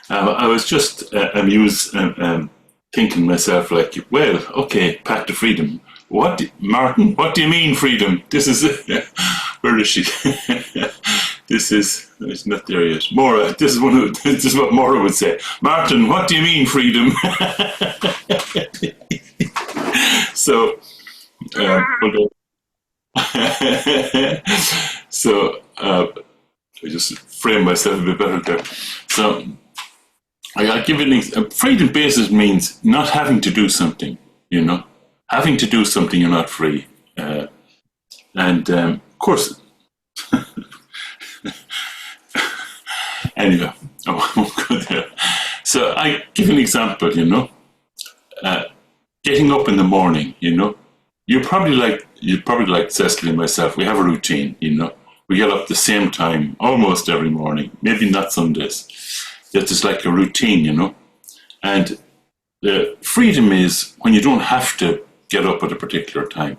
I was just amused, thinking myself like, well, okay, path to freedom. Martin? What do you mean freedom? This is where is she? This is it's not there yet. Maura, this is this is what Maura would say. Martin, what do you mean freedom? So, uh, so I just frame myself a bit better there. So I give it freedom basis means not having to do something, having to do something you're not free. And of course, anyway, I won't go there. So I give an example, getting up in the morning, you're probably like Cecily and myself. We have a routine, We get up the same time almost every morning, maybe not some days. It's just like a routine, And the freedom is when you don't have to get up at a particular time.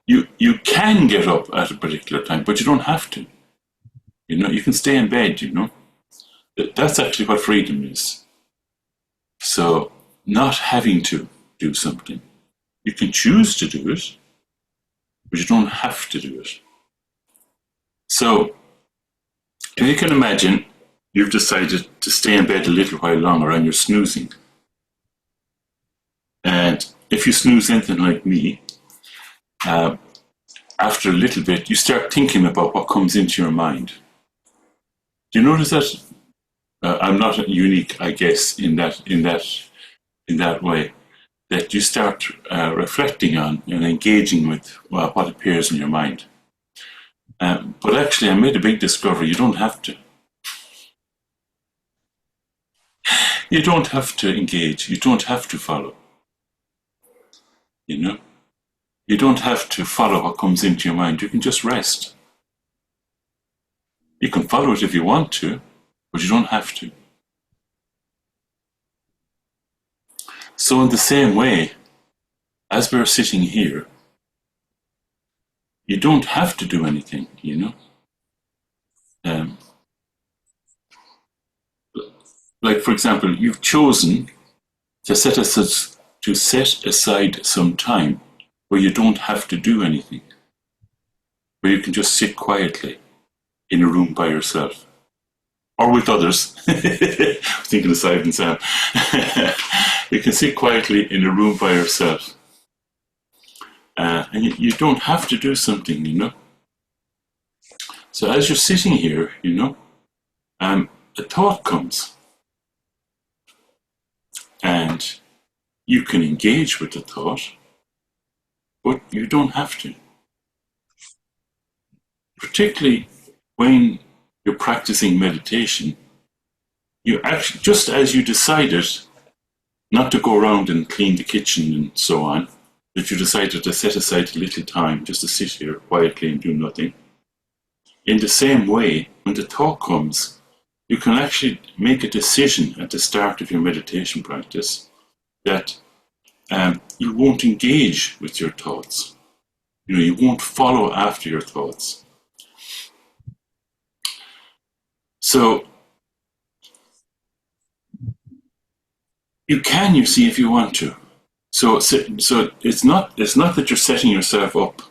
You can get up at a particular time, but you don't have to. You can stay in bed, That's actually what freedom is. So not having to do something. You can choose to do it, but you don't have to do it. So if you can imagine, you've decided to stay in bed a little while longer and you're snoozing. And if you snooze anything like me, after a little bit, you start thinking about what comes into your mind. Do you notice that? I'm not unique, I guess, in that way. That you start reflecting on and engaging with what appears in your mind. But actually, I made a big discovery. You don't have to. You don't have to engage. You don't have to follow. You don't have to follow what comes into your mind. You can just rest. You can follow it if you want to, but you don't have to. So in the same way, as we're sitting here, you don't have to do anything, Like, for example, you've chosen to set aside some time where you don't have to do anything, where you can just sit quietly in a room by yourself. Or with others. Thinking of Simon and Sam. You can sit quietly in a room by yourself. And you don't have to do something, So as you're sitting here, a thought comes. And you can engage with the thought, but you don't have to. Particularly when you're practicing meditation, you actually, just as you decided not to go around and clean the kitchen and so on, that you decided to set aside a little time just to sit here quietly and do nothing. In the same way, when the thought comes, you can actually make a decision at the start of your meditation practice that you won't engage with your thoughts. You won't follow after your thoughts. So you can, if you want to. So it's not that you're setting yourself up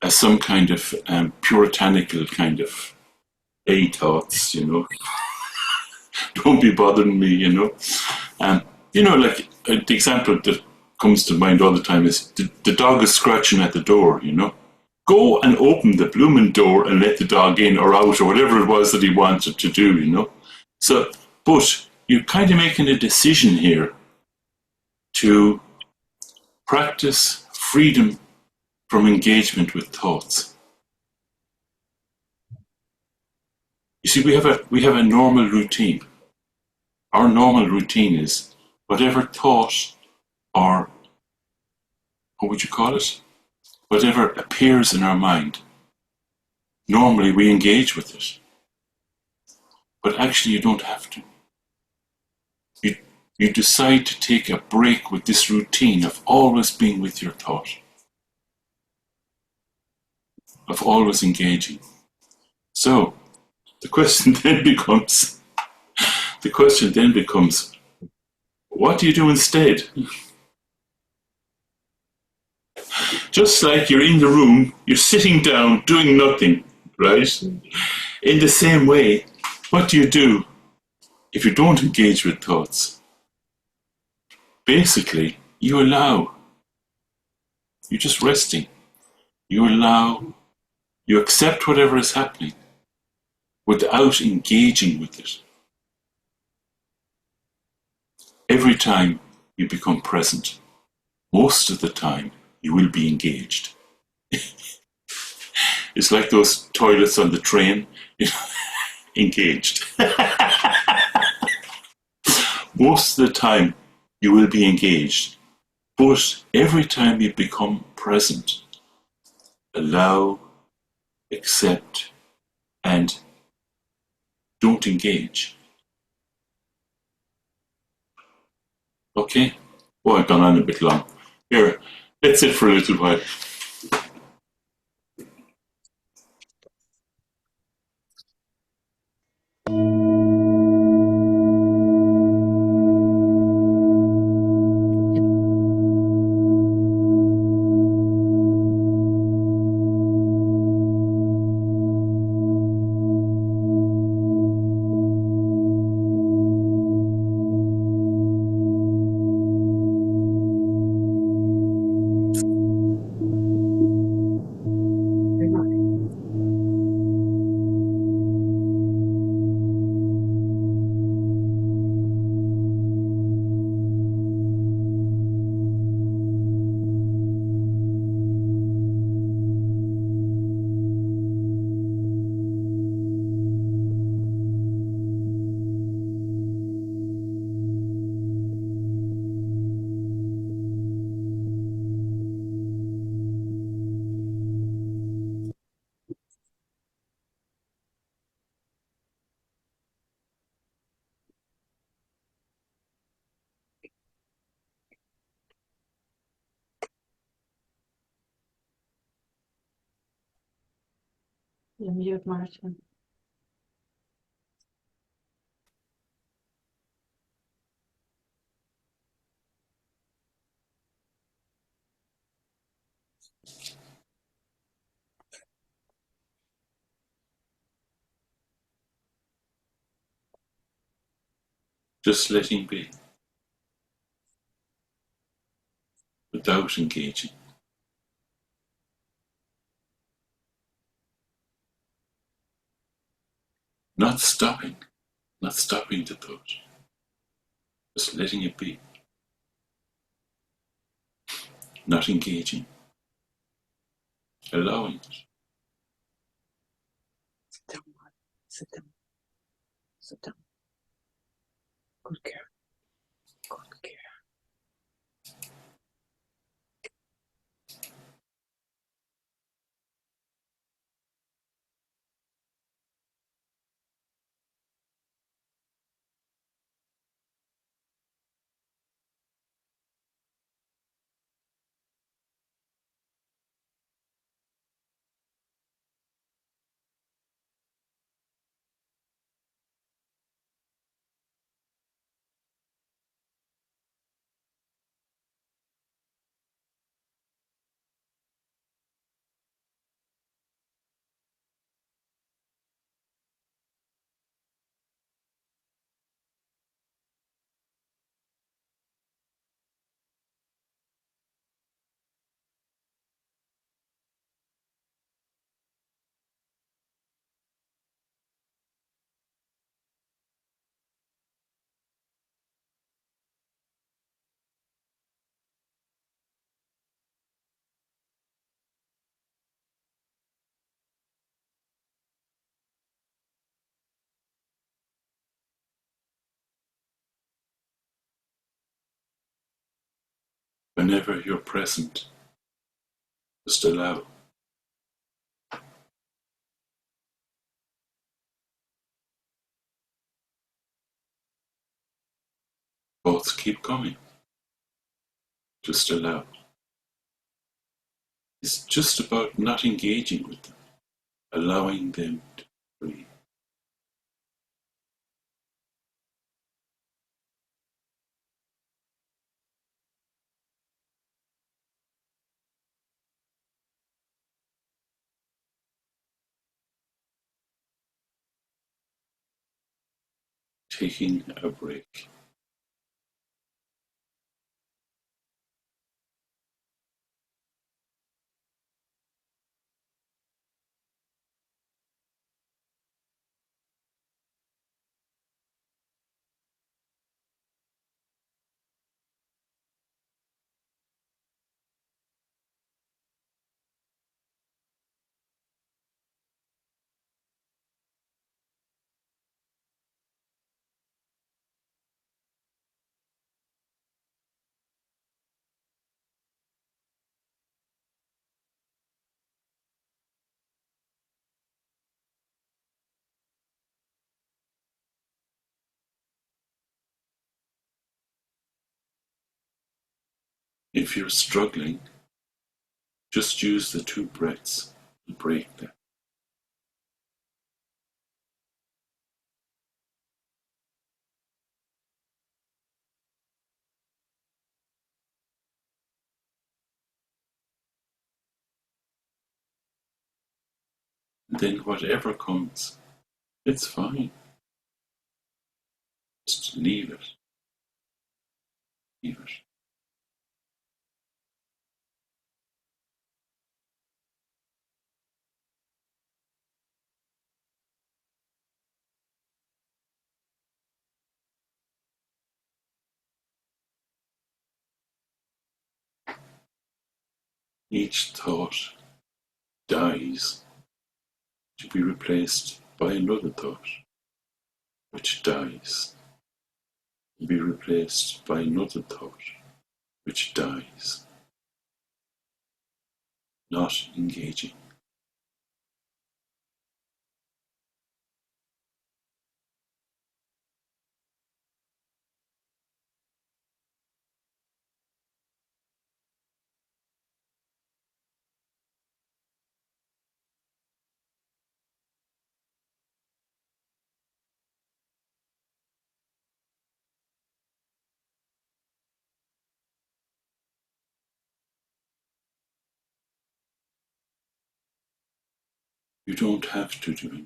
as some kind of puritanical kind of thoughts, Don't be bothering me, Like the example that comes to mind all the time is the dog is scratching at the door, Go and open the blooming door and let the dog in or out or whatever it was that he wanted to do, So, but you're kind of making a decision here to practice freedom from engagement with thoughts. You see, we have a normal routine. Our normal routine is whatever thought or what would you call it? Whatever appears in our mind. Normally we engage with it. But actually you don't have to. You decide to take a break with this routine of always being with your thought. Of always engaging. So, the question then becomes, The question then becomes, what do you do instead? Just like you're in the room, you're sitting down doing nothing, right? In the same way, what do you do if you don't engage with thoughts? Basically, you allow. You're just resting. You allow, you accept whatever is happening without engaging with it. Every time you become present, most of the time you will be engaged. It's like those toilets on the train, engaged. Most of the time you will be engaged, but every time you become present, allow, accept, and don't engage. Okay? Oh, I've gone on a bit long. Here, let's sit for a little while. You're mute, Martin. Just letting be, without engaging. Not stopping the thought. Just letting it be. Not engaging. Allowing it. Sit down, Martin. Sit down. Sit down. Good care. Good care. Whenever you're present, just allow. Thoughts keep coming. Just allow. It's just about not engaging with them, allowing them to breathe. taking a break. If you're struggling, just use the 2 breaths to break that. And then whatever comes, it's fine. Just leave it. Leave it. Each thought dies to be replaced by another thought, which dies to be replaced by another thought, which dies. Not engaging. You don't have to do it.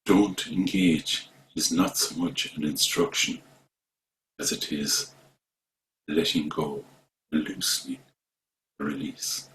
Don't engage is not so much an instruction as it is letting go, a loosening, a release.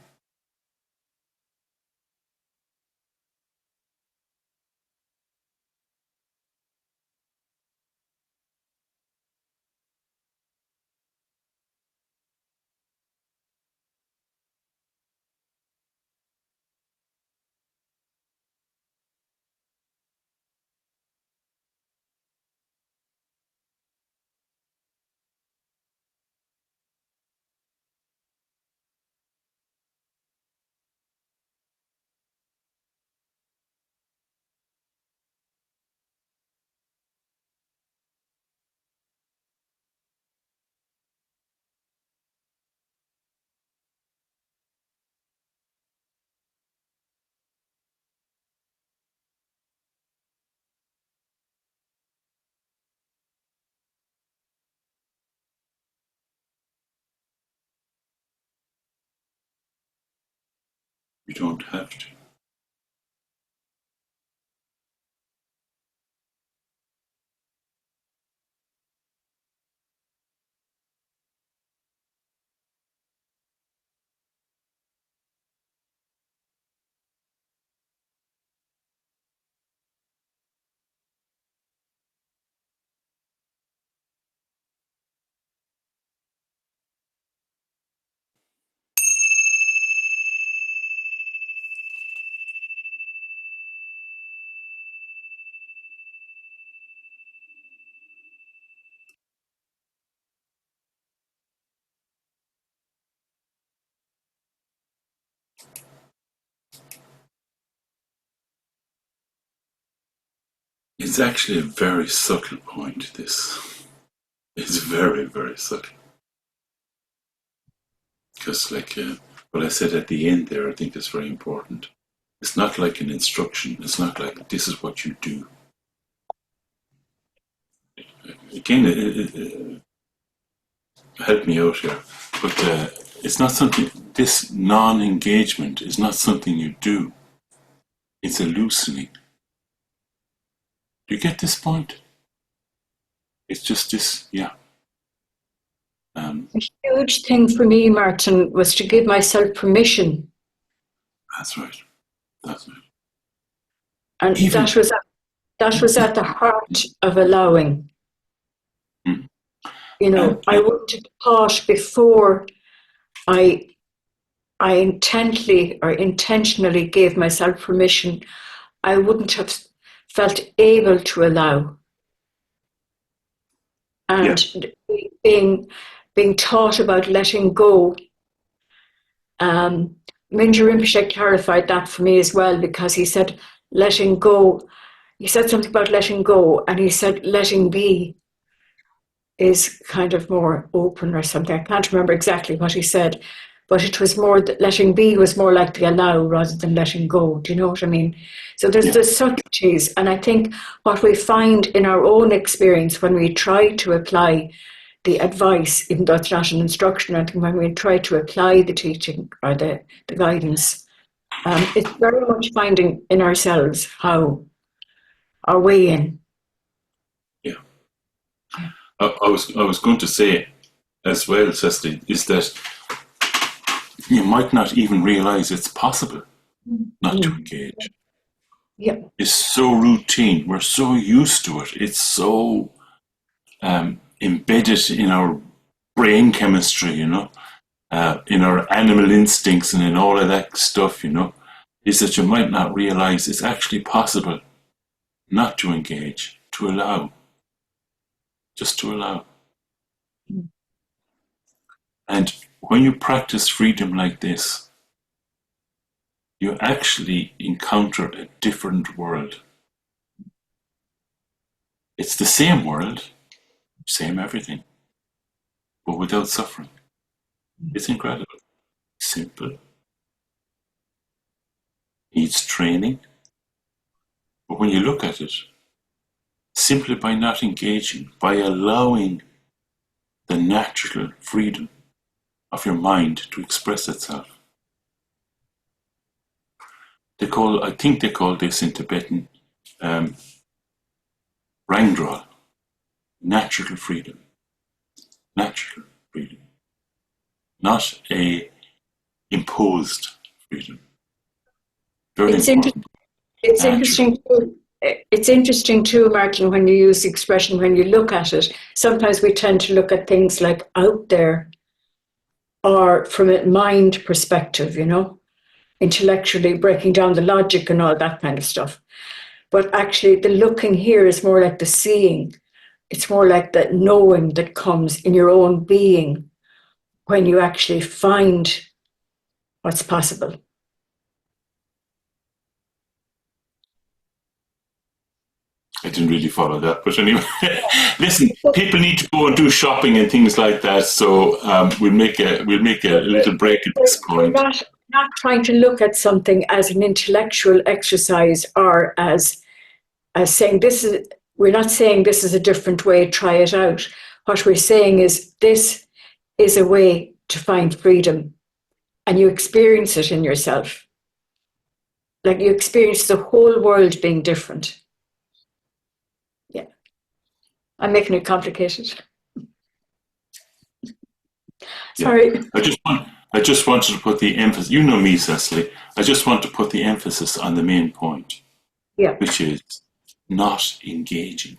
You don't have to. It's actually a very subtle point, this. It's very, very subtle. Because, like what I said at the end there, I think is very important. It's not like an instruction. It's not like this is what you do. Again, help me out here. But it's not something, this non-engagement is not something you do. It's a loosening. Do you get this point? It's just this, yeah. A huge thing for me, Martin, was to give myself permission. That's right. That's right. And that was at the heart of allowing. Mm. You know, I wouldn't have thought before I intentionally gave myself permission, I wouldn't have felt able to allow. And being taught about letting go, Mingyur Rinpoche clarified that for me as well, because he said letting go, he said something about letting go, and he said letting be is kind of more open or something. I can't remember exactly what he said, but it was more that letting be was more like the allow rather than letting go. Do you know what I mean? So there's the subtleties, and I think what we find in our own experience when we try to apply the advice, even though it's not an instruction, I think when we try to apply the teaching or the guidance, it's very much finding in ourselves how our way in. Yeah. I was going to say as well, Cecily, is that you might not even realize it's possible not to engage. Yeah. It's so routine. We're so used to it. It's so embedded in our brain chemistry, you know, in our animal instincts and in all of that stuff, you know, is that you might not realize it's actually possible not to engage, to allow, just to allow. And when you practice freedom like this, you actually encounter a different world. It's the same world, same everything, but without suffering. It's incredible. Simple. Needs training. But when you look at it, simply by not engaging, by allowing the natural freedom of your mind to express itself. I think they call this in Tibetan, Rangdral, natural freedom. Natural freedom. Not a imposed freedom. Very important. It's interesting. It's interesting too, Martin, when you use the expression, when you look at it, sometimes we tend to look at things like out there or from a mind perspective, you know, intellectually breaking down the logic and all that kind of stuff. But actually the looking here is more like the seeing. It's more like the knowing that comes in your own being when you actually find what's possible. I didn't really follow that, but anyway, listen. People need to go and do shopping and things like that, so we'll make a little break at this point. We're not trying to look at something as an intellectual exercise or as saying this is. We're not saying this is a different way. Try it out. What we're saying is this is a way to find freedom, and you experience it in yourself. Like you experience the whole world being different. I'm making it complicated. Sorry. Yeah. I just wanted to put the emphasis. You know me, Cecily. I just want to put the emphasis on the main point, which is not engaging,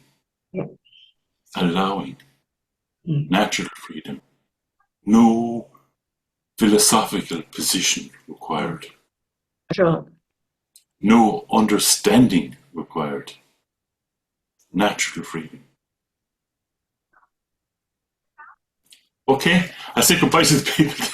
allowing natural freedom. No philosophical position required. At all. No understanding required. Natural freedom. Okay, I say goodbye to the people.